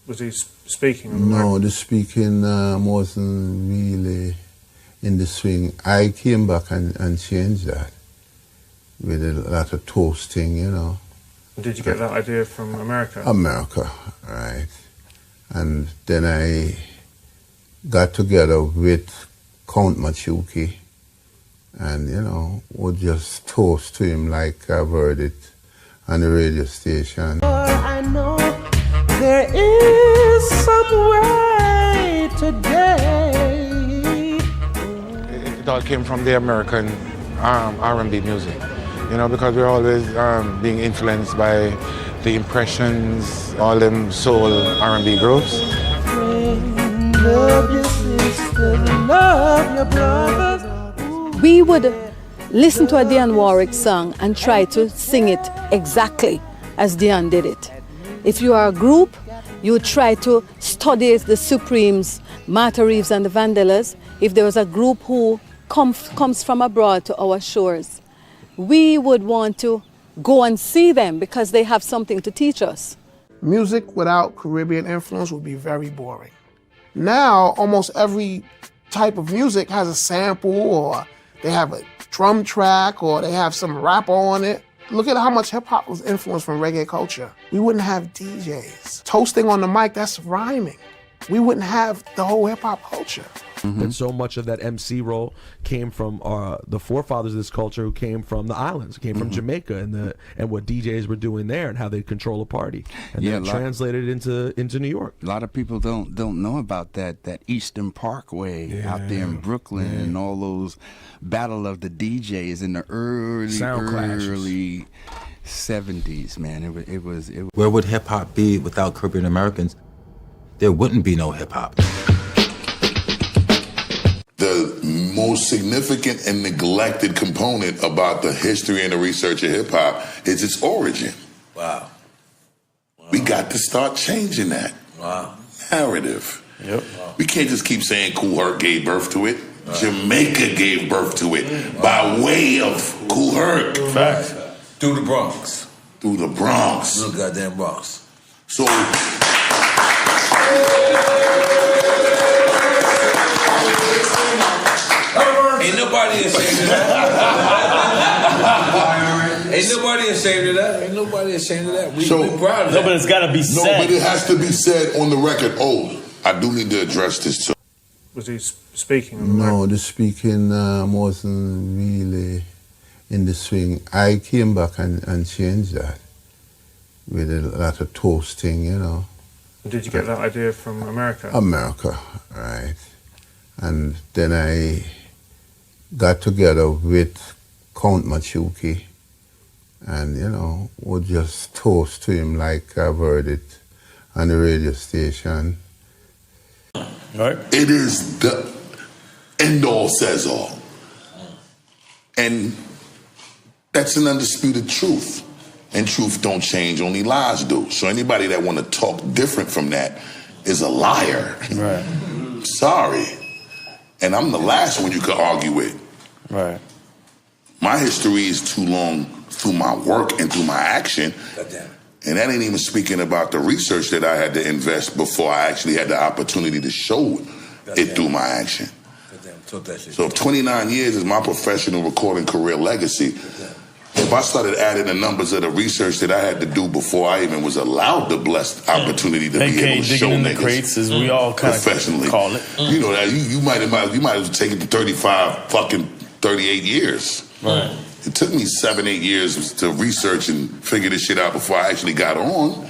Was he speaking on the No, mic? the speaking wasn't really in the swing. I came back and changed that with a lot of toasting, you know. Did you get that idea from America? America, right. And then I got together with Count Machuki and, you know, would just toast to him like I've heard it on the radio station. I know there is some way today. It all came from the American R&B music, you know, because we're always being influenced by the impressions, all them soul R&B groups. Love your sister, love your brothers. We would listen to a Dionne Warwick song and try to sing it exactly as Dionne did it. If you are a group, you would try to study the Supremes, Martha Reeves and the Vandellas. If there was a group who comes from abroad to our shores, we would want to go and see them because they have something to teach us. Music without Caribbean influence would be very boring. Now, almost every type of music has a sample, or they have a drum track, or they have some rap on it. Look at how much hip hop was influenced from reggae culture. We wouldn't have DJs. Toasting on the mic, that's rhyming. We wouldn't have the whole hip hop culture. And so much of that MC role came from the forefathers of this culture, who came from the islands, came from Jamaica, and what DJs were doing there and how they control a party, and then translated into New York. A lot of people don't know about that Eastern Parkway out there in Brooklyn, and all those battle of the DJs in the early 70s. Man, it was. Where would hip hop be without Caribbean Americans? There wouldn't be no hip hop. The most significant and neglected component about the history and the research of hip-hop is its origin. Wow. We got to start changing that narrative. Yep. We can't just keep saying Kool Herc gave birth to it. Jamaica gave birth to it by way of Kool Herc. Facts. Through the Bronx. Through the Bronx. Through the goddamn Bronx. So... Ain't nobody ashamed of that. Ain't nobody ashamed of that. Ain't nobody ashamed of that. We proud of that. No, but it's got to be said. No, but it has to be said on the record. Oh, I do need to address this too. Was he speaking on the mic? No, the speaking wasn't really in the swing. I came back and changed that with a lot of toasting, you know. Did you get that idea from America? America, right. And then I got together with Count Machuki and, you know, would just toast to him like I've heard it on the radio station. Right. It is the end all says all. And that's an undisputed truth. And truth don't change, only lies do. So anybody that want to talk different from that is a liar. Right. Sorry. And I'm the last one you could argue with. Right. My history is too long through my work and through my action. And that ain't even speaking about the research that I had to invest before I actually had the opportunity to show it through my action. So if 29 years is my professional recording career legacy, if I started adding the numbers of the research that I had to do before I even was allowed the blessed opportunity to be able to show digging in the niggas crates, as we all kind of call it. You know that you might have taken the 38 years. Right. It took me 7-8 years to research and figure this shit out before I actually got on.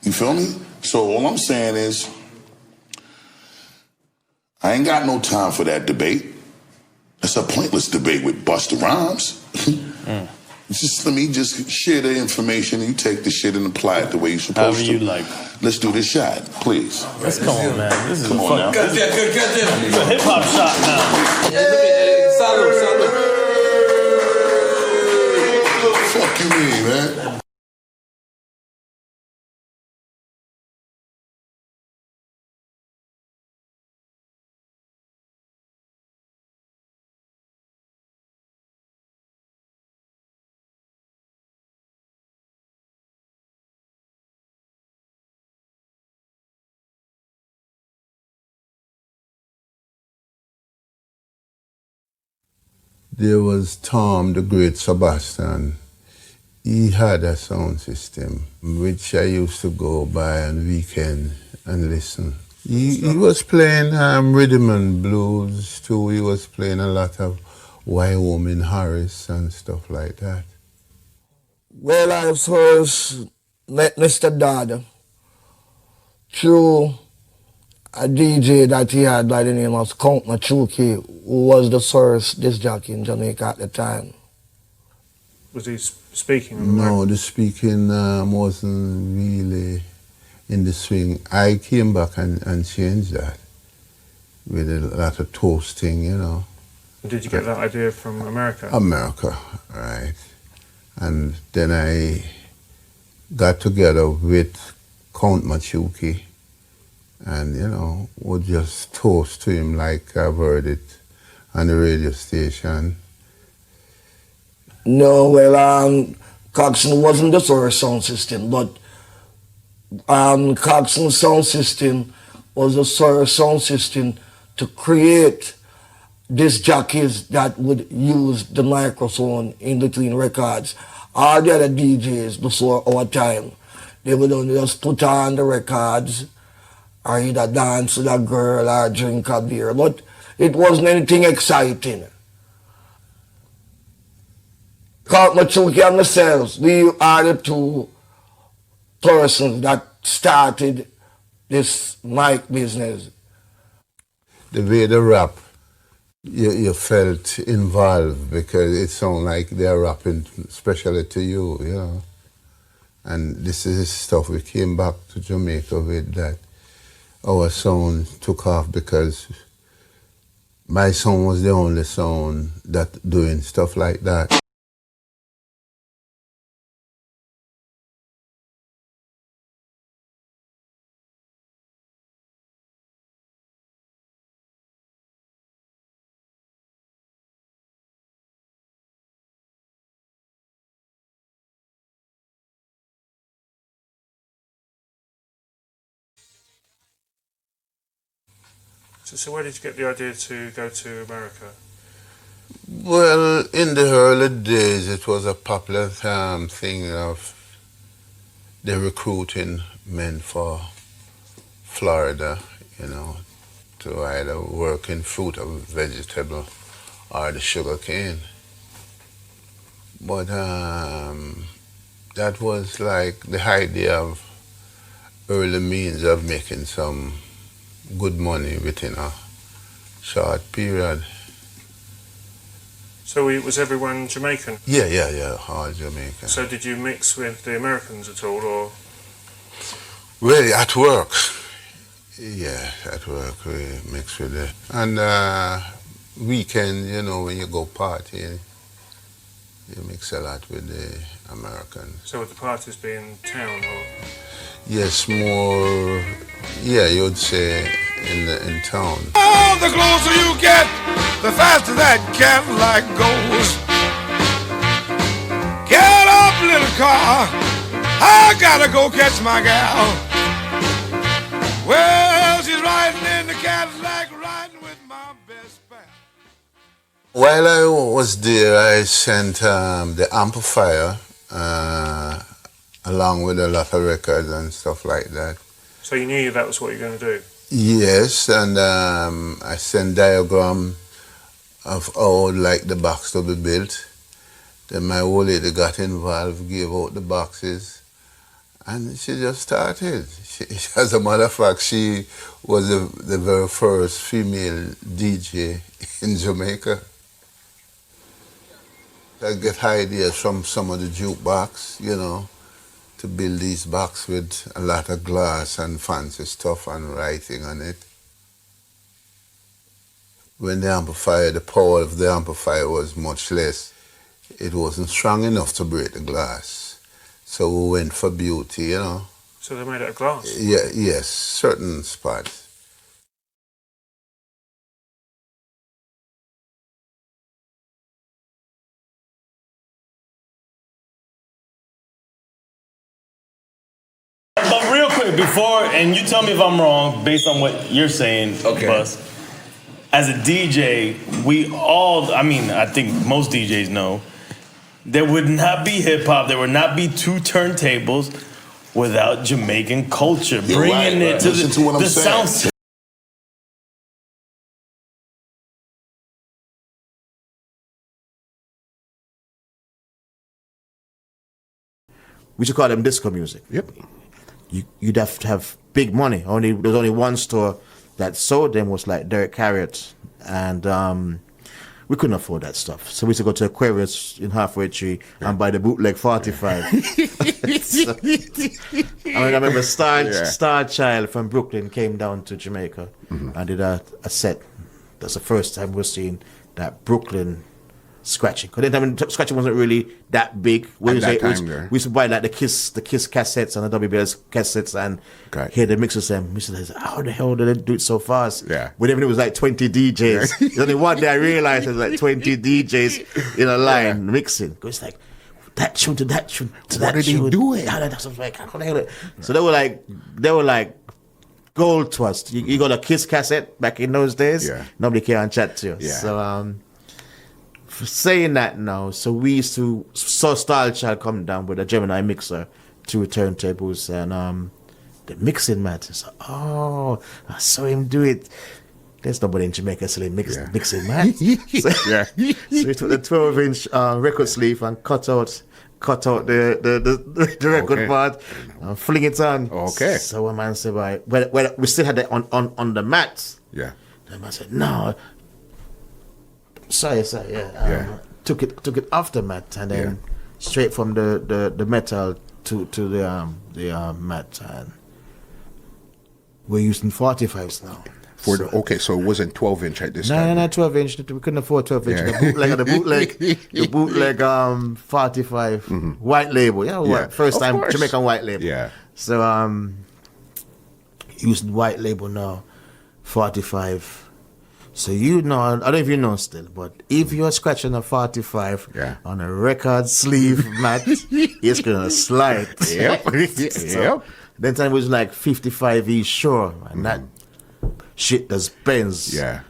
You feel me? So all I'm saying is, I ain't got no time for that debate. It's a pointless debate with Busta Rhymes. Let me just share the information and you take the shit and apply it the way you're supposed to. However you like. Let's do this shot, please. Let's come on, man. This is Come on now. This is a hip hop shot now. Salud. Fuck you mean, man? There was Tom, the great Sebastian. He had a sound system, which I used to go by on weekend and listen. He was playing rhythm and blues too. He was playing a lot of Wyoming Harris and stuff like that. Well, I first met Mr. Dodd through a DJ that he had by the name of Count Machuki, who was the first disc jockey in Jamaica at the time. Was he speaking? No, the speaking wasn't really in the swing. I came back and changed that with a lot of toasting, you know. Did you get that idea from America? America, right. And then I got together with Count Machuki and, you know, would just toast to him like I've heard it on the radio station. No, well, Coxsone wasn't the first sound system, but Coxsone's sound system was the first sound system to create disc jockeys that would use the microphone in between records. All the other DJs before our time, they would only just put on the records or either dance with a girl or drink a beer, but it wasn't anything exciting. Count Machuki and myself, we are the two persons that started this mic business. The way they rap, you felt involved because it sounded like they're rapping especially to you, you know. And this is stuff we came back to Jamaica with, that our sound took off because my sound was the only sound that doing stuff like that. So where did you get the idea to go to America? Well, in the early days, it was a popular thing of the recruiting men for Florida, you know, to either work in fruit or vegetable or the sugar cane. But that was like the idea of early means of making some good money within a short period. So was everyone Jamaican? Yeah, all Jamaican. So did you mix with the Americans at all, or? Well, at work. Yeah, at work we mix with it. And weekend, you know, when you go partying, you mix a lot with the Americans. So would the parties be in town, or? Yes, more, yeah, you'd say in town. Oh, the closer you get, the faster that Cadillac goes. Get up, little car, I gotta go catch my gal. Well, she's riding in the Cadillac, riding with my best pal. While I was there, I sent the amplifier along with a lot of records and stuff like that. So you knew that was what you were going to do? Yes, and I sent diagram of how like the box to be built. Then my old lady got involved, gave out the boxes, and she just started. As a matter of fact, she was the very first female DJ in Jamaica. I get ideas from some of the jukebox, you know, to build these boxes with a lot of glass and fancy stuff and writing on it. When the power of the amplifier was much less, it wasn't strong enough to break the glass. So we went for beauty, you know. So they made it of glass? Yeah, yes, certain spots. But real quick, before, and you tell me if I'm wrong based on what you're saying, okay. Buzz. as a DJ, I think most DJs know, there would not be hip hop, there would not be two turntables without Jamaican culture. Bringing it to the sound. We should call them disco music. Yep. You'd have to have big money. There's only one store that sold them, was like Derek Harriott, and we couldn't afford that stuff. So we used to go to Aquarius in Halfway Tree and buy the bootleg 45. I remember Star Child from Brooklyn came down to Jamaica and did a set. That's the first time we're seeing that Brooklyn scratching. Because scratching wasn't really that big. We used to buy like the Kiss cassettes and the WBS cassettes and hear the mixers and we said, how the hell did they do it so fast? Yeah. Whenever it was like 20 DJs. There's only one day I realized there was like 20 DJs in a line mixing. Because it's like that tune to that tune to that tune. What are they doing? So they were like gold to us. You got a Kiss cassette back in those days. Yeah. Nobody can chat to you. Yeah. So for saying that now, so we saw Style Child come down with a Gemini mixer, 2 turntables, and the mixing matter. So, I saw him do it. There's nobody in Jamaica selling mixing mat. So he took the 12-inch record sleeve and cut out the record part, fling it on. Okay. So one man said, well, we still had it on the mats. Yeah. The man said, no. Sorry, yeah. Took it off the mat and then straight from the metal to the mat, and we're using 45s now. So it wasn't 12-inch at this time. No, 12-inch. We couldn't afford 12-inch. The bootleg 45 white label. Yeah, first time Jamaican white label. Yeah. So using white label now, 45. So I don't know if you know still, but if you're scratching a 45 on a record sleeve mat, it's gonna slide. Yep. Then time was like 55 sure, and that shit does bends. Yeah.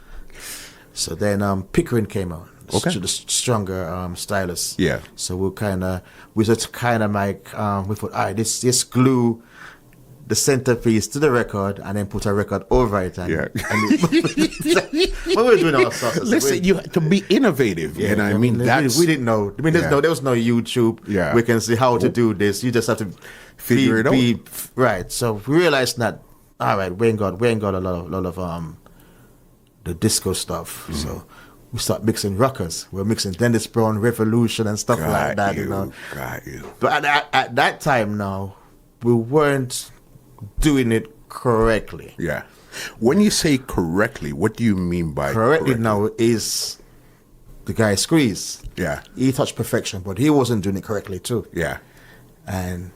So then Pickering came out. To the stronger stylus. Yeah. So we thought, we thought, all right, this glue the centerpiece to the record and then put a record over it. And, we were doing all sorts of stuff. Listen, you had to be innovative. Yeah, and I mean, we didn't know. I mean, there was no YouTube. Yeah. We can see how to do this. You just have to figure it out. Right. So we realized that, all right, we ain't got a lot of the disco stuff. So we start mixing rockers. We're mixing Dennis Brown, Revolution, and stuff like that. Got you. But at that time now, we weren't doing it correctly. Yeah. When you say correctly, what do you mean by correctly? Now is the guy Squeeze. Yeah. He touched perfection, but he wasn't doing it correctly too. Yeah. And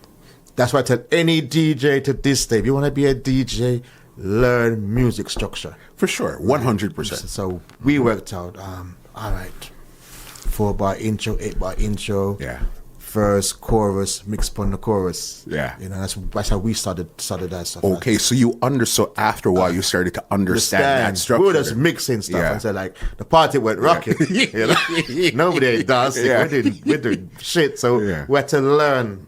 that's why I tell any DJ to this day, if you want to be a DJ, learn music structure. For sure, 100%. So we worked out, all right, 4-bar intro, 8-bar intro. Yeah. Verse, chorus, mix upon the chorus. Yeah. That's how we started that stuff. Okay, so after a while you started to understand that structure. We were just mixing stuff and said like the party went rocking. Nobody dancing. Yeah. We did shit. So we had to learn.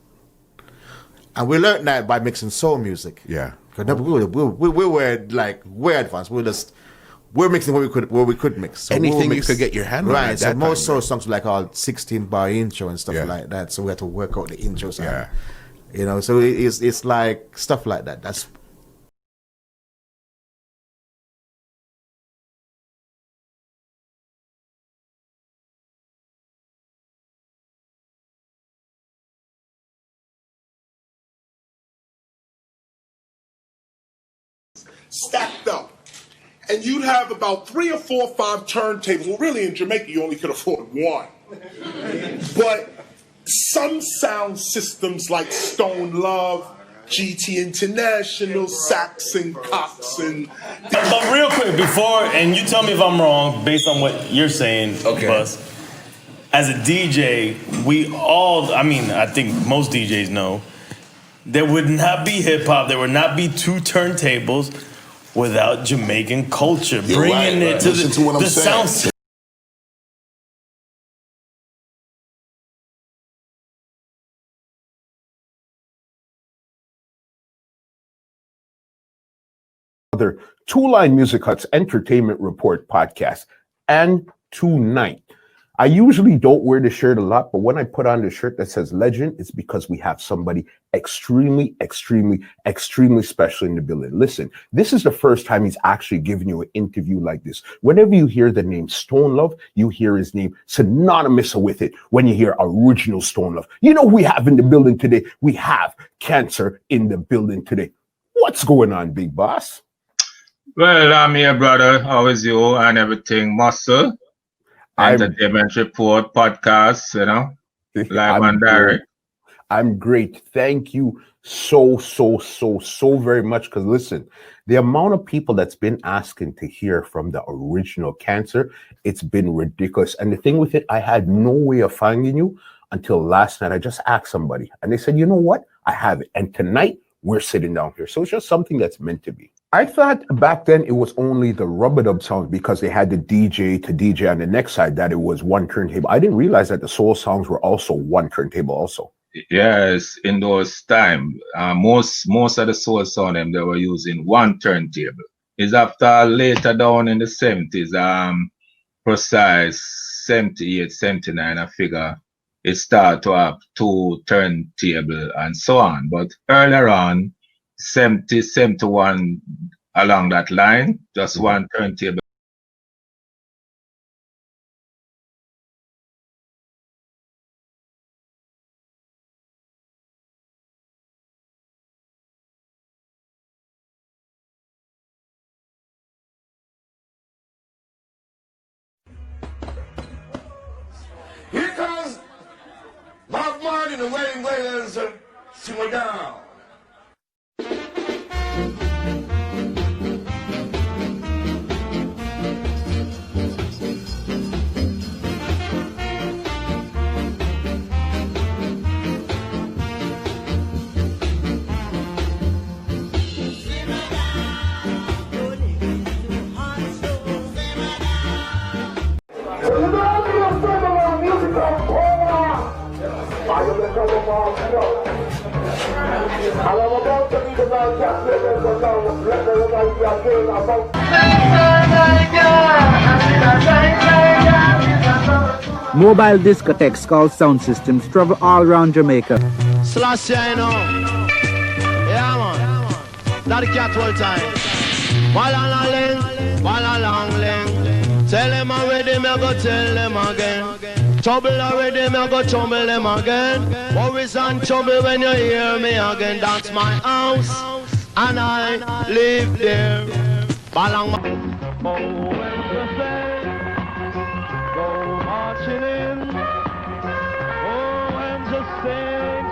And we learned that by mixing soul music. Yeah. Because we were like way advanced. We're mixing what we could mix. So anything you could get your hand on. Right. So most soul songs were like all 16-bar intro and stuff like that. So we had to work out the intros. And, so it's like stuff like that. That's stacked up. And you'd have about 3 or 4 or 5 turntables. Well, really, in Jamaica, you only could afford one. But some sound systems like Stone Love, GT International, Saxon, Cox, and... But real quick, before, and you tell me if I'm wrong, based on what you're saying, Buzz, as a DJ, I think most DJs know, there would not be hip-hop, there would not be 2 turntables without Jamaican culture. You're Bringing right. it to Listen to what I'm the saying. sound. Other Two-Line Music Hut's Entertainment Report podcast. And tonight, I usually don't wear the shirt a lot, but when I put on the shirt that says legend, it's because we have somebody extremely, extremely, extremely special in the building. Listen, this is the first time he's actually giving you an interview like this. Whenever you hear the name Stone Love, you hear his name synonymous with it when you hear original Stone Love. You know who we have in the building today? We have Cancer in the building today. What's going on, big boss? Well, I'm here, brother. How is you and everything? Muscle, Entertainment Report, podcast, you know, live and direct. I'm great. Thank you so very much. Because listen, the amount of people that's been asking to hear from the original Cancer, it's been ridiculous. And the thing with it, I had no way of finding you until last night. I just asked somebody and they said, you know what? I have it. And tonight we're sitting down here. So it's just something that's meant to be. I thought back then it was only the rub-a-dub songs because they had the DJ to DJ on the next side that it was one turntable. I didn't realize that the soul songs were also one turntable also. Yes, in those time, most of the soul song them they were using one turntable. It's after later down in the 70s, precise 78, 79, I figure it started to have two turntable and so on. But earlier on, 70, 71 along that line, just one turntable. Here comes Bob Marley and the Wedding Wailers, simmer down. Mobile discotheques called sound systems travel all around Jamaica. Slash, I know. Yeah, man. That cat all time. Walla long ling. Tell them already, me go tell them again. Trouble already, me go trouble them again. Worries and trouble when you hear me again. That's my house, and I live there. Balang. Go marching in. Oh, and just sing.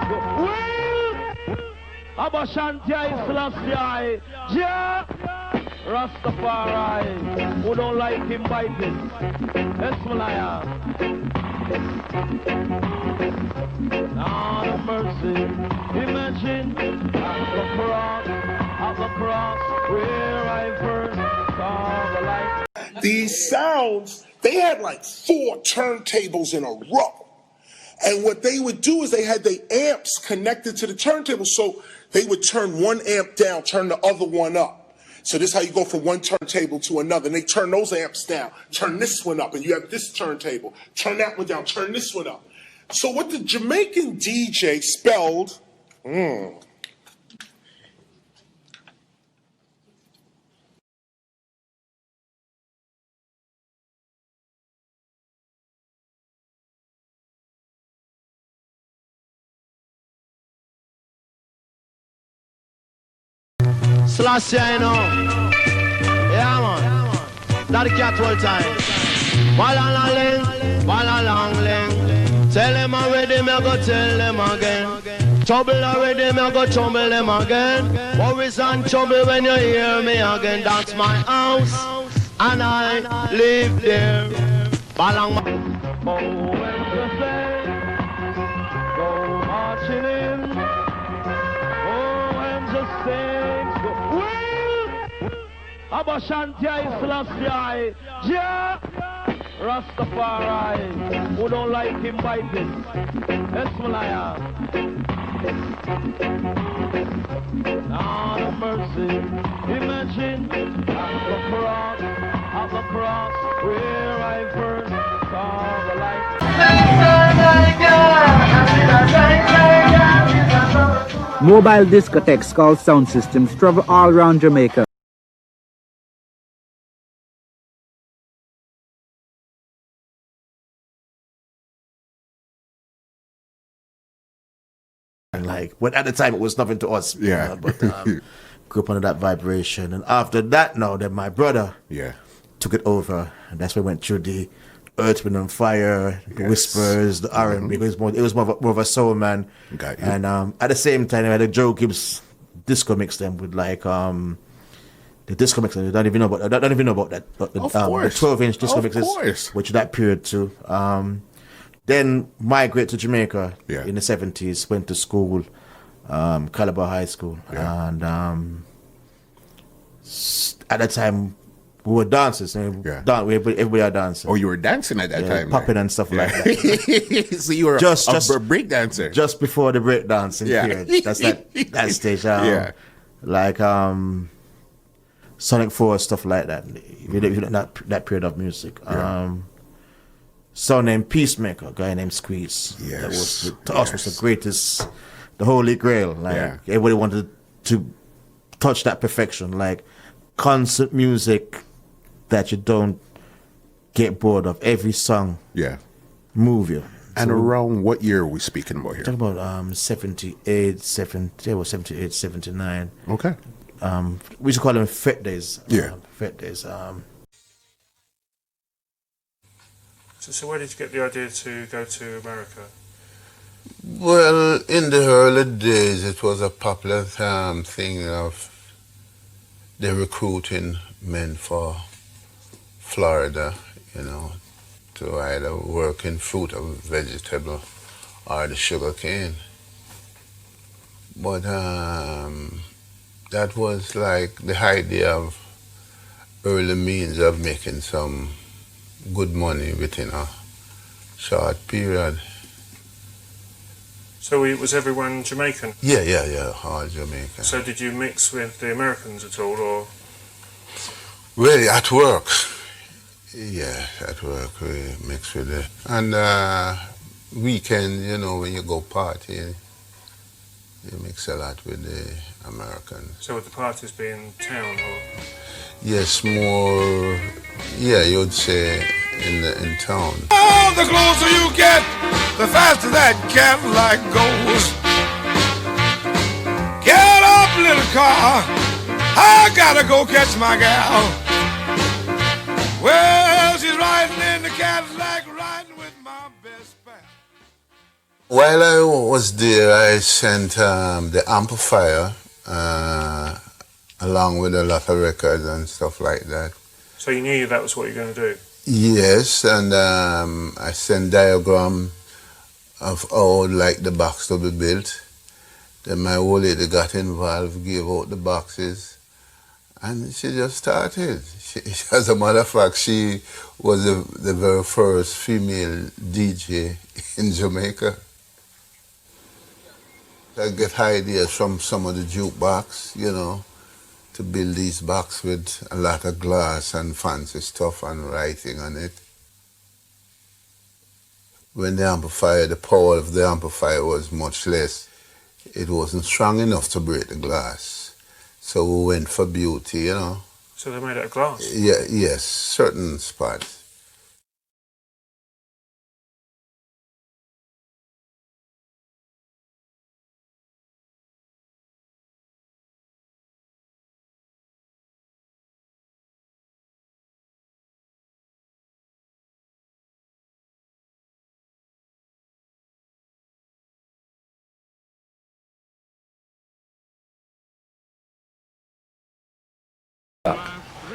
Abashanti Islasya. Yeah. Rastafari, who don't like him bite this. Esmalaya. Lord of mercy, imagine at the cross where I first saw the light. These sounds, they had like 4 turntables in a row. And what they would do is they had the amps connected to the turntable, so they would turn one amp down, turn the other one up. So this is how you go from one turntable to another. And they turn those amps down, turn this one up, and you have this turntable. Turn that one down, turn this one up. So what the Jamaican DJ spelled, Slash, I know. Yeah, man. That cat all time. Walla long ling. Tell them already, me go tell them again. Trouble already, me go trouble them again. Worries and trouble when you hear me again. That's my house, and I live there. Balang. Oh, when to say, go marching in. Oh, and just sing. Abashanti Selassie, yeah, Rastafari, who don't like him by this, Esmalaya. Lord of mercy, imagine at the cross where I first saw the light. Mobile discotheques called sound systems travel all around Jamaica. And like, but at the time it was nothing to us. Yeah. But grew up under that vibration. And after that, now then my brother took it over. And that's when we went through the Earth, Wind and Fire, the Whispers, the R&B. It was more of a soul man. Got you. And at the same time, I had a Joe Gibbs disco mix them with like the disco mix. I don't even know about that. But the 12-inch disco mixes, which that period too. Then migrate to Jamaica in the 70s. Went to school, Calabar High School, and at that time we were dancers. Everybody are dancing. Oh, you were dancing at that time, popping and stuff like that. So you were just a break dancer just before the break dancing period. That's that stage. Like Sonic 4 stuff like that. That period of music. Son named Peacemaker, a guy named Squeeze. That was to us was the greatest, the holy grail. Like everybody wanted to touch that perfection, like concert music that you don't get bored of. Every song, move you. And So around what year are we speaking about here? talking about 78, 79. Okay. We used to call them Fet Days. Yeah. Fet Days. So where did you get the idea to go to America? Well, in the early days, it was a popular thing of the recruiting men for Florida, to either work in fruit or vegetable or the sugar cane. But that was like the idea of early means of making some good money within a short period. So was everyone Jamaican? Yeah, all Jamaican. So did you mix with the Americans at all, or? Really, at work. Yeah, at work we mix with it. And weekend, when you go party, you mix a lot with the Americans. So would the parties be in town, or? Yes, more, you'd say in town. Oh, the closer you get, the faster that Cadillac goes. Get up, little car. I gotta go catch my gal. Well, she's riding in the Cadillac, riding with my best pal. While I was there, I sent the amplifier along with a lot of records and stuff like that. So you knew that was what you were going to do? Yes, and I sent diagram of how like the box to be built. Then my old lady got involved, gave out the boxes, and she just started. As a matter of fact, she was the very first female DJ in Jamaica. I get ideas from some of the jukebox, to build these boxes with a lot of glass and fancy stuff and writing on it. When the power of the amplifier was much less, it wasn't strong enough to break the glass. So we went for beauty, So they made it of glass? Yes, certain spots.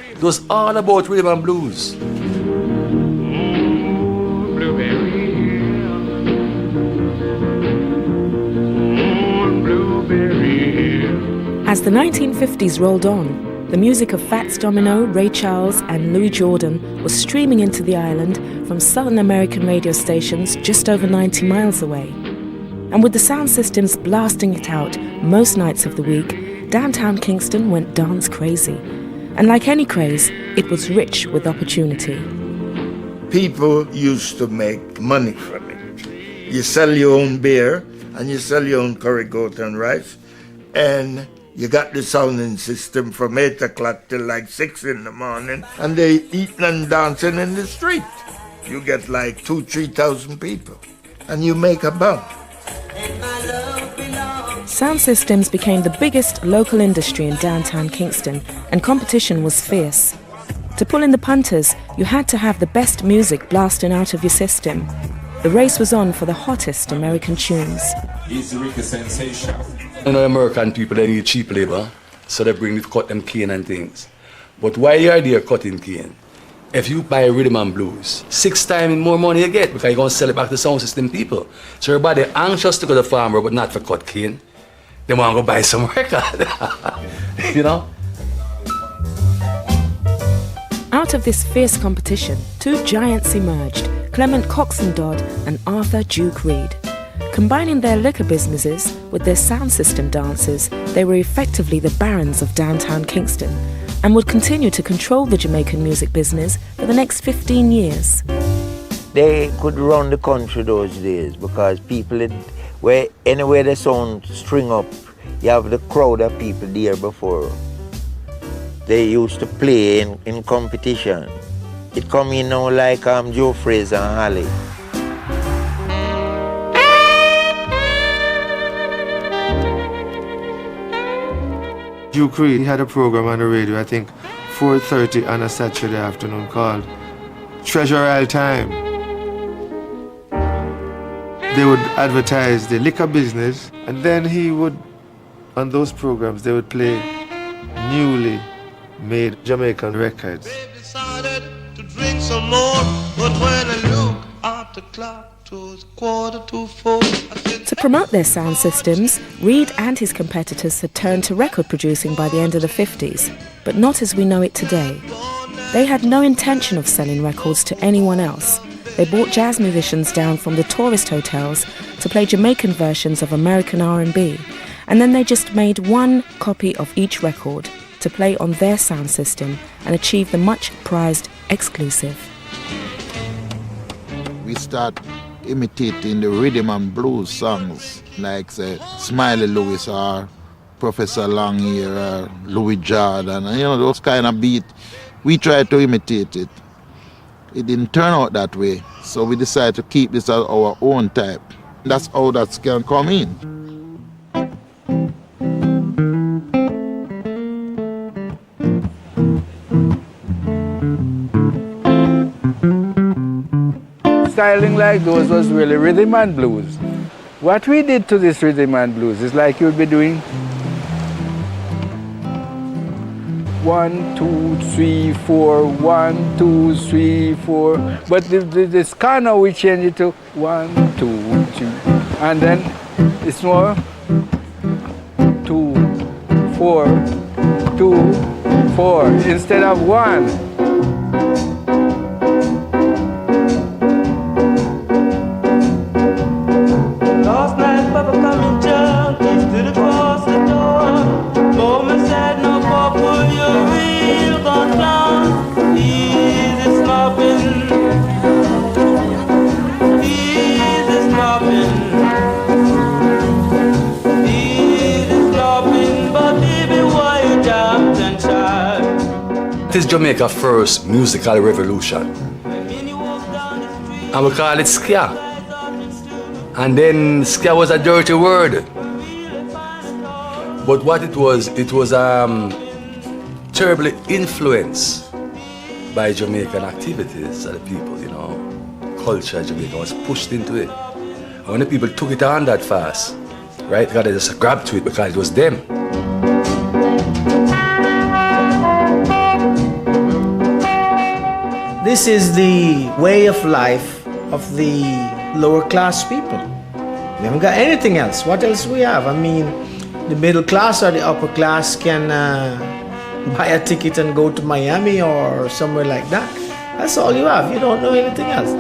It was all about rhythm and blues. As the 1950s rolled on, The music of Fats Domino, Ray Charles and Louis Jordan was streaming into the island from Southern American radio stations just over 90 miles away. And with the sound systems blasting it out most nights of the week, downtown Kingston went dance crazy. And like any craze, it was rich with opportunity. People used to make money from it. You sell your own beer and you sell your own curry goat and rice, and you got the sounding system from 8 o'clock till like 6 in the morning, and they eating and dancing in the street. You get like 2,000-3,000 people, and you make a buck. Sound systems became the biggest local industry in downtown Kingston, and competition was fierce. To pull in the punters, you had to have the best music blasting out of your system. The race was on for the hottest American tunes. Easy Ricky sensation. You know, American people, they need cheap labor, so they bring to cut them cane and things. But while you're there cutting cane, if you buy rhythm and blues, 6 times more money you get, because you're going to sell it back to sound system people. So everybody anxious to go to the farmer, but not for cut cane. They want to go buy some record, you know? Out of this fierce competition, 2 giants emerged, Clement Coxon Dodd and Arthur Duke Reed. Combining their liquor businesses with their sound system dances, they were effectively the barons of downtown Kingston and would continue to control the Jamaican music business for the next 15 years. They could run the country those days because people, anywhere the sound string up, you have the crowd of people there before. They used to play in competition. It come in now like Joe Fraser and Holly. Duke Reed had a program on the radio, I think 4:30 on a Saturday afternoon, called Treasure Isle Time. They would advertise the liquor business, and then he would, on those programs, they would play newly made Jamaican records. To drink some more, but when I look at the clock, it was 3:45. To promote their sound systems, Reed and his competitors had turned to record producing by the end of the 50s, but not as we know it today. They had no intention of selling records to anyone else. They brought jazz musicians down from the tourist hotels to play Jamaican versions of American R&B, and then they just made 1 copy of each record to play on their sound system and achieve the much-prized exclusive. We start imitating the rhythm and blues songs like say, Smiley Lewis or Professor Longyear or Louis Jordan, and those kind of beats. We try to imitate it. It didn't turn out that way, so we decided to keep this as our own type. That's how that can come in. Styling like those was really rhythm and blues. What we did to this rhythm and blues is like you'd be doing 1, 2, 3, 4, 1, 2, 3, 4. But this kind of we change it to 1, 2, 3. And then it's more 2, 4, 2, 4 instead of 1. Last night, Papa coming junkies to the cross the door. Mama said, no, Papa, you're real gone down. Easy slopping. Easy slopping. Easy slopping. But baby, why you jumped and shot? It is Jamaica's first musical revolution. And we call it ska. And then ska was a dirty word. But what it was terribly influenced by Jamaican activities of the people, Culture of Jamaica was pushed into it. And when the people took it on that fast, right, they just grabbed to it because it was them. This is the way of life of the lower class people. We haven't got anything else. What else do we have? I mean, the middle class or the upper class can buy a ticket and go to Miami or somewhere like that. That's all you have. You don't know anything else.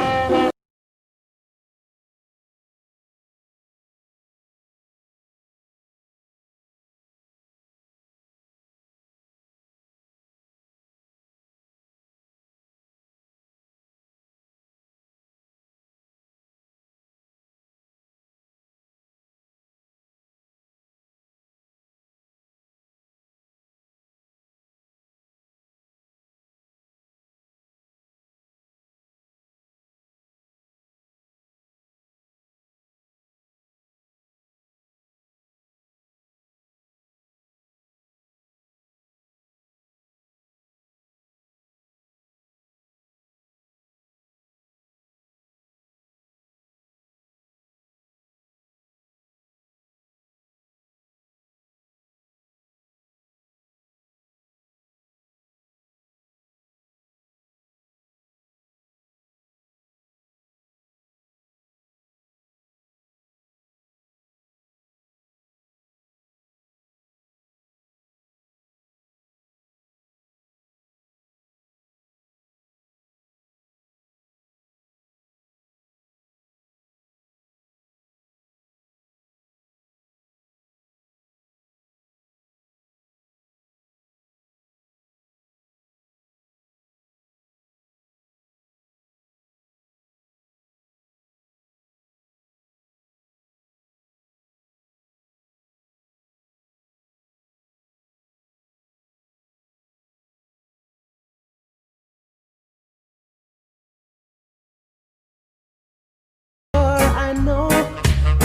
I know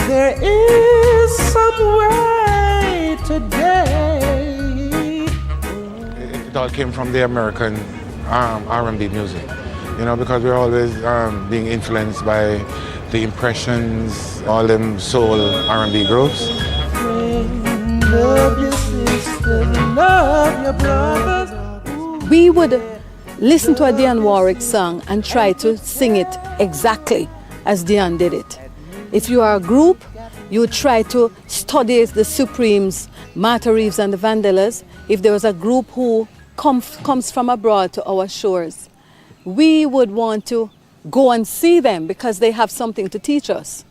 there is some way today. It all came from the American R&B music, you know, because we're always being influenced by the impressions, all them soul R&B groups. Love your sister, love your brothers. We would listen to a Dionne Warwick song and try to sing it exactly as Dionne did it. If you are a group, you try to study the Supremes, Martha Reeves and the Vandellas. If there was a group who comes from abroad to our shores, we would want to go and see them because they have something to teach us.